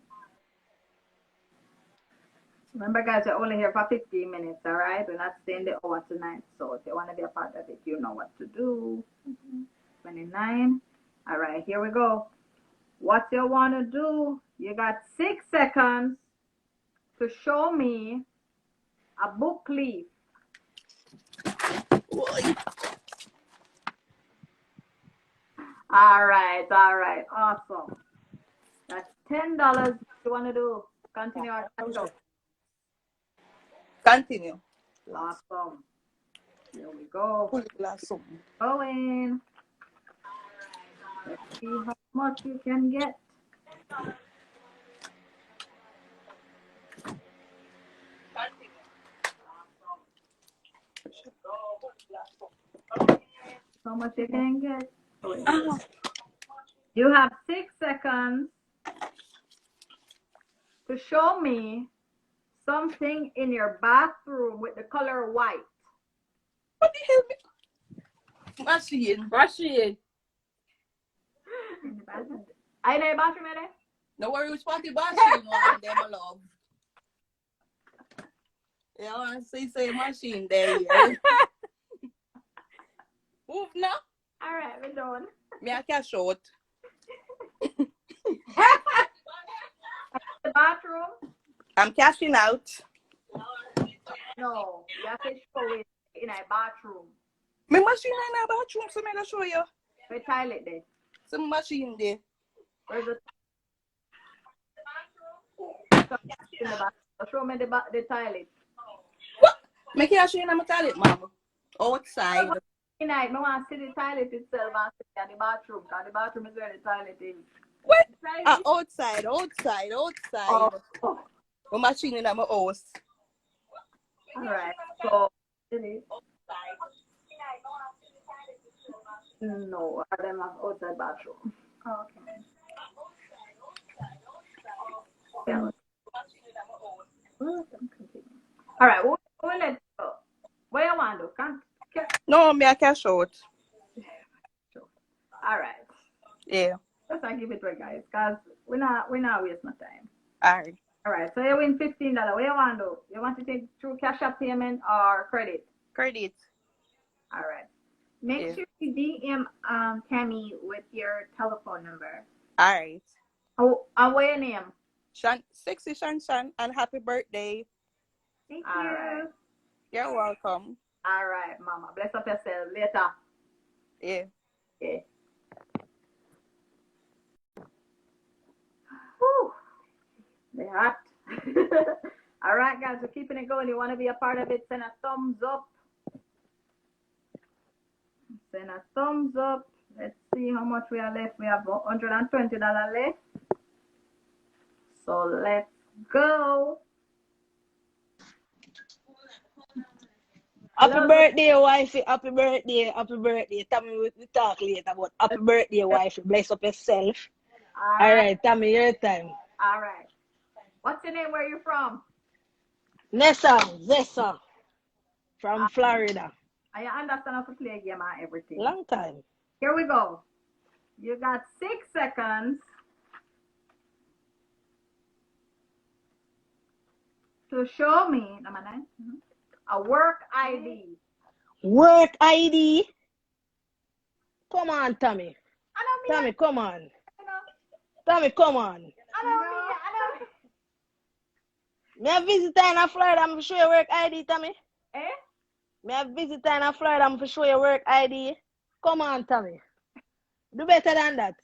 Remember, guys, we're only here for 15 minutes, all right? We're not staying the hour tonight. So if you want to be a part of it, you know what to do. 29. All right, here we go. What you want to do, you got 6 seconds to show me a book leaf. All right, awesome. That's $10. You want to do? Continue or cash out? Continue. Awesome. Here we go. Pull the glass up. Going. Let's see how much you can get. How much you can get. You have 6 seconds to show me something in your bathroom with the color white. What the hell? Machine. I know your bathroom, eh? No worry, which party machine one them I love. Yeah, I want to say machine there, yeah. Move now. All right, we're done. Me a cash out. The bathroom? I'm cashing out. No, you have to show it in a bathroom. My machine in a bathroom, so I'm going to show you. Where toilet there? Some machine there. Where's the in the bathroom? Show me the toilet. What? Me can't show you in my toilet, mama. Outside. Tonight, I want to see the toilet itself and see the bathroom. Because the bathroom is where the toilet is. What? Outside. Oh. My machine in my house. Alright, so it is. No, I don't have outside bathroom. Okay. Yeah. Alright, we'll let you go. What you want to do? No, me a cash out. Alright. Yeah. Let's not give it away, guys, because we're not wasting no time. Alright. Alright, so you win $15. What you want to do? You want to take through cash up payment or credit? Credit. Alright. Make sure you DM Tami with your telephone number. Alright. Oh, and what your name? Sexy Shan, and happy birthday. Thank you. Right. You're welcome. Alright, mama. Bless up yourself. Later. Yeah. Yeah. Whew. They're hot. Alright, guys, we're keeping it going. You want to be a part of it? Send a thumbs up. Send a thumbs up. Let's see how much we are left. We have $120 left. So let's go. Happy birthday, wifey. Happy birthday. Tami, we talk later about happy birthday, wifey. Bless up yourself. All right, Tami, your time. All right. What's your name? Where are you from? Zessa. From Florida. I understand how to play a game and everything. Long time. Here we go. You got 6 seconds to show me a work ID. Work ID? Come on, Tami. Tami, come on. Tami, come on. I know. Me a visitor in Florida, I'm for sure your work ID, Tami. Eh? Me a visitor in Florida, I'm for sure your work ID. Come on, Tami. Do better than that.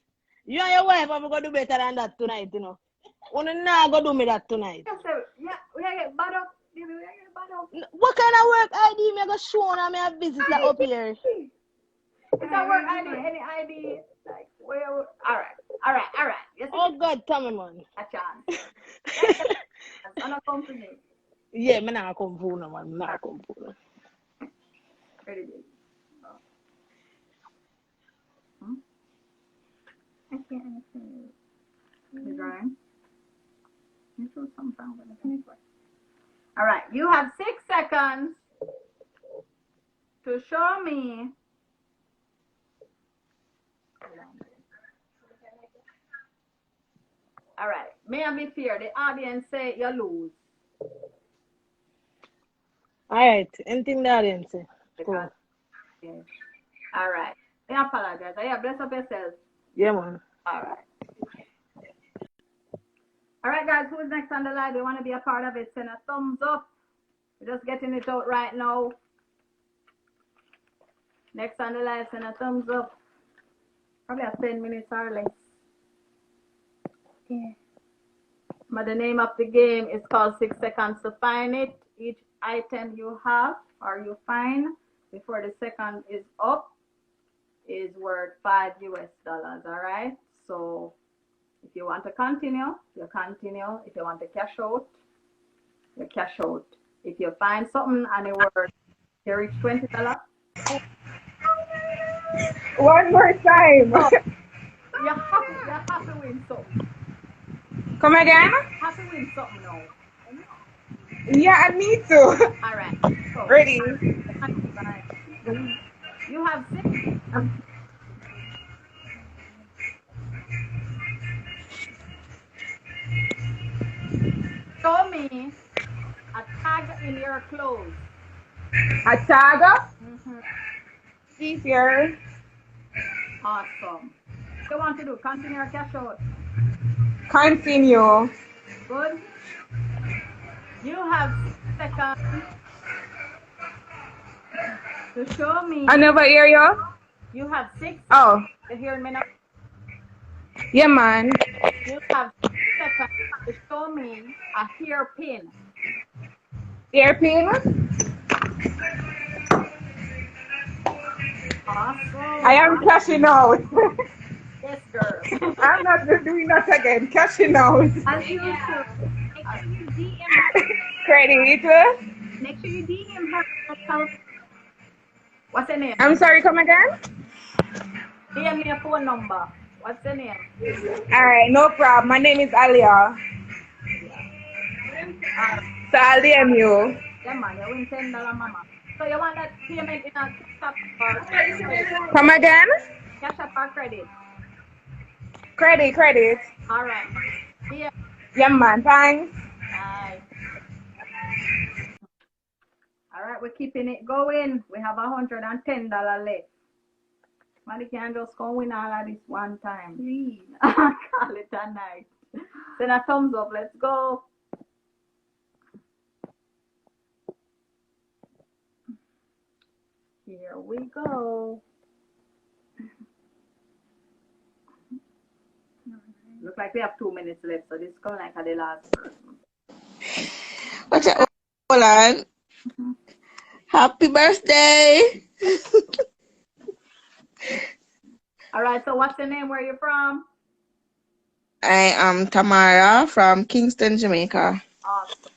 You and your wife are going to do better than that tonight, you know. You're not going to do me that tonight. Yeah, we get bad up. What kind of work ID me go show on me a visitor up here? It's a work ID, any ID. Like, where? All right. Yes, oh, God, Tami, man. A chance. I'm not come to me. Yeah, I'm not come for no, man. I'm not come for no. Ready, baby. I can't understand. The drawing. All right, you have 6 seconds to show me. All right, may I be fair? The audience say you lose. All right, anything the audience say. Cool. Yeah. All right, I apologize. Yeah, bless up yourself. Yeah, man. All right. All right, guys, who's next on the line? They want to be a part of it. Send a thumbs up. We're just getting it out right now. Next on the line, send a thumbs up. Probably 10 minutes or less. Yeah. But the name of the game is called 6 Seconds to Find It. Each item you have or you find, before the second is up is worth $5 US. All right. So if you want to continue, you continue. If you want to cash out, you cash out. If you find something and it worth, you reach $20. One more time. Oh, you have to win something. Come again? You have to win something now. Yeah, I need to. All right. So, Ready? you have 6. Show me a tag in your clothes. A tag? Mm-hmm. See here. Awesome. What do you want to do? Continue or cash out? Continue. Good. You have 6 seconds to show me. I never hear you. You have 6 seconds Oh. to hear me now. Yeah, man. You have 6 seconds to show me a hairpin. Hairpin? Awesome. I am cashing out. Yes, girl. I'm not doing that again. Cashing out. As you should. Make sure you DM her. Credit. Make sure you DM her. What's your name? I'm sorry, come again? DM me a phone number. What's your name? Alright, no problem. My name is Alia. So I'll DM you. Yeah, man, you win $10, mama. So you want that payment in a cash app or credit? Come again? Cash app or credit? Credit. All right. Yeah. Yeah, man. Thanks. Bye. All right, we're keeping it going. We have $110 left. Somebody can just go win all of this one time. Please. Call it a night. Send a thumbs up. Let's go. Here we go. Looks like we have 2 minutes left, so this is going like the last person. What's up? Hold on. Happy birthday. All right, so what's your name? Where are you from? I am Tamara from Kingston, Jamaica. Awesome.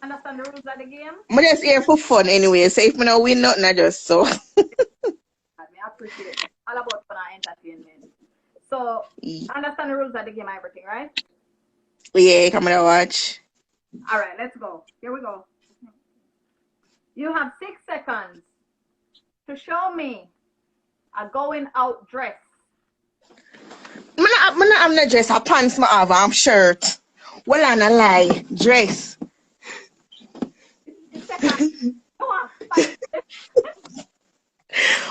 Understand the rules of the game? I'm just here for fun anyway, so if I don't win nothing, I just so. I appreciate it. All about fun and entertainment. So, understand the rules of the game and everything, right? Yeah, come on watch. All right, let's go. Here we go. You have 6 seconds to show me a going out dress. I'm not dress, I pants my have, I'm shirt. Well, I'm a lie, dress.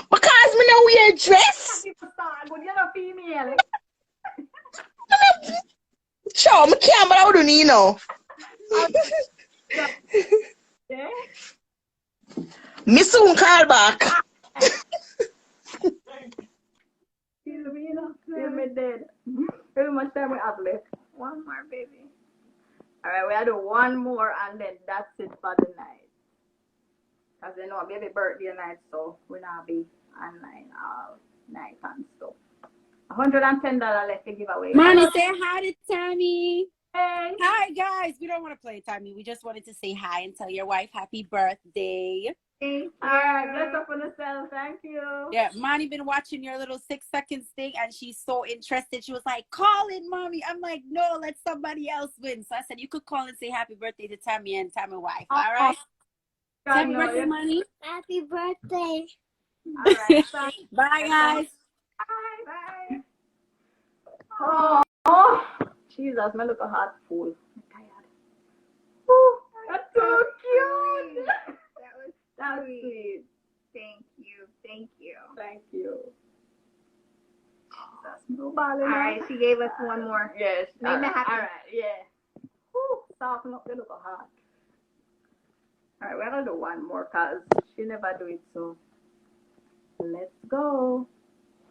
Because me no wear dress. You're not female. Sure, me can't, but I don't need no. Me soon call back. Feel me dead. How much time we have left? One more, baby. All right, we'll do one more and then that's it for the night. Because you know, baby birthday night, so we'll not be online all night and stuff. $110 left to give away. Mommy, say hi to Tami. Hey. Hi, guys. We don't want to play, Tami. We just wanted to say hi and tell your wife happy birthday. Thank you. All right, bless up on yourself. Thank you. Yeah, Mommy been watching your little 6 seconds thing, and she's so interested. She was like, call in, Mommy. I'm like, no, let somebody else win. So I said, you could call and say happy birthday to Tami and Tami wife. All right? Happy birthday, Mommy. Happy birthday. All right. Bye, guys. Bye. Bye. Oh, Jesus, I look a hot fool. I'm tired. Ooh, that's so cute. That's sweet. Thank you. Thank you. That's no bother. All right, she gave us one more. Yes. Make me happy. All right, yeah. Woo, soften up the look hot. All right, we're gonna do one more because she never do it, so let's go.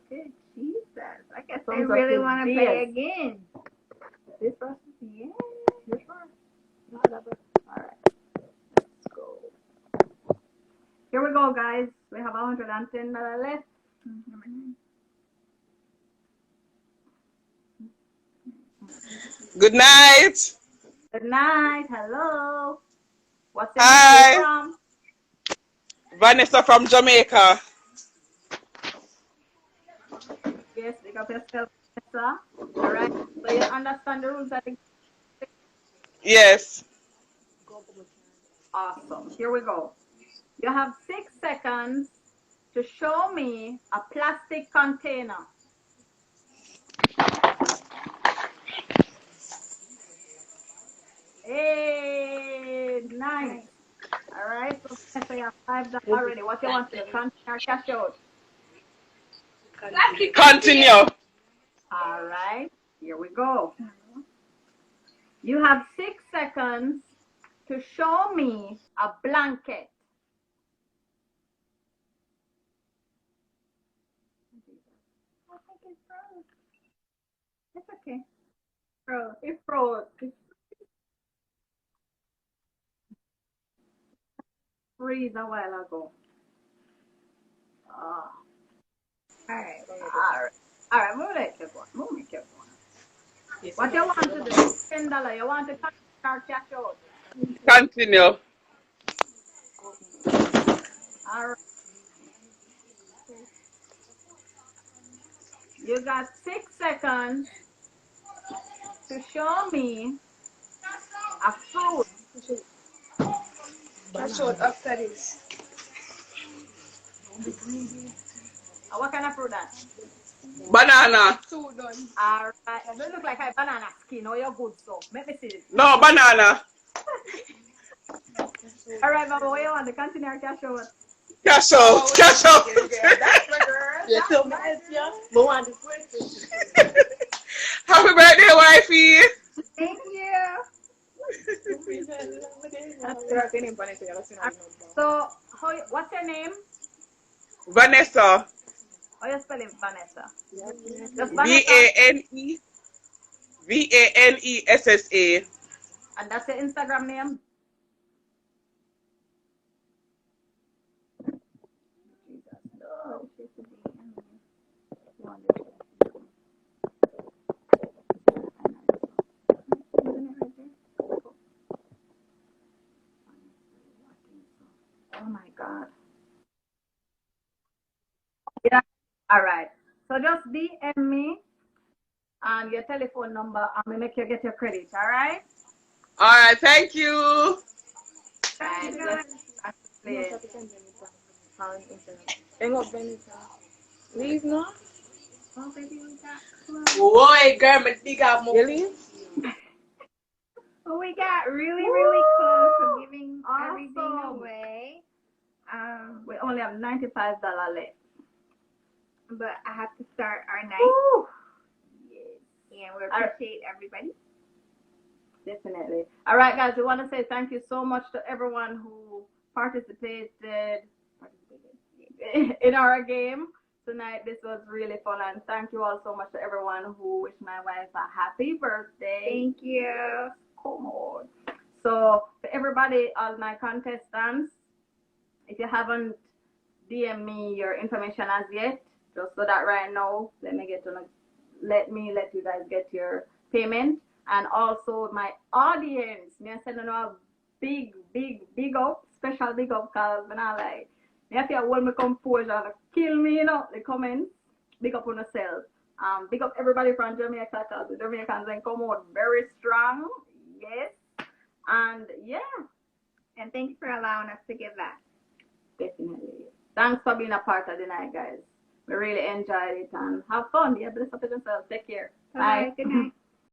Good Jesus. I guess I Thumbs up really to want to DS. play again. This one? Yeah. This one? Not that one. All right. Let's go. Here we go, guys. We have $110 left. Good night. Good night. Hello. What's your name from? Vanessa from Jamaica. Yes, pick up yourself, Vanessa. All right. So you understand the rules of the game? Yes. Awesome. Here we go. You have 6 seconds to show me a plastic container. Hey, nice. All right. So Vanessa, you have $5 already. What you want to do? Continue or cash out? Continue. All right. Here we go. You have 6 seconds to show me a blanket. I think it's froze. It's okay. Froze. It froze. Freeze a while ago. All right. All right. Move it, careful. Move it, careful. What you want to do? $10. You want to start cash out? Continue. All right. You got 6 seconds to show me a fruit. Cash out after this. What kind of fruit that? Banana. All right. It don't look like a banana skin. Oh, you're good, so. Let me see it. No, banana. All right, Mama, what you want to continue or cash out? Cash out. Cash out. That's my girl. You told me it's yeah. But want to Happy birthday, wifey. Thank you. So, what's your name? Vanessa. How you spelling Vanessa? Just Vanessa. And that's your Instagram name? Oh my God. Yeah. All right. So just DM me and your telephone number. I'm gonna make you get your credit. All right. All right. Thank you. Thank you. Leave now? Oh, baby, we got Boy, girl, my dig out more. Well, we got really close to giving everything away. We only have $95 left. But I have to start our night. Woo. And we appreciate everybody. Definitely. All right, guys, we want to say thank you so much to everyone who participated in our game tonight. This was really fun, and thank you all so much to everyone who wished my wife a happy birthday. Thank you. Come on. So, to everybody, all my contestants, if you haven't DM me your information as yet, just so that right now, let you guys get your payment. And also my audience, me I send you a big up, special big up, cause when I like, me I feel hold my composure, kill me, you know, the comments, big up on yourself. Big up everybody from Jamaica, cause the Jamaicans then come out very strong, yes, and yeah. And thanks for allowing us to give back. Definitely. Thanks for being a part of the night, guys. We really enjoyed it and have fun. Yeah, bless up with yourself. Take care. Bye. Good night.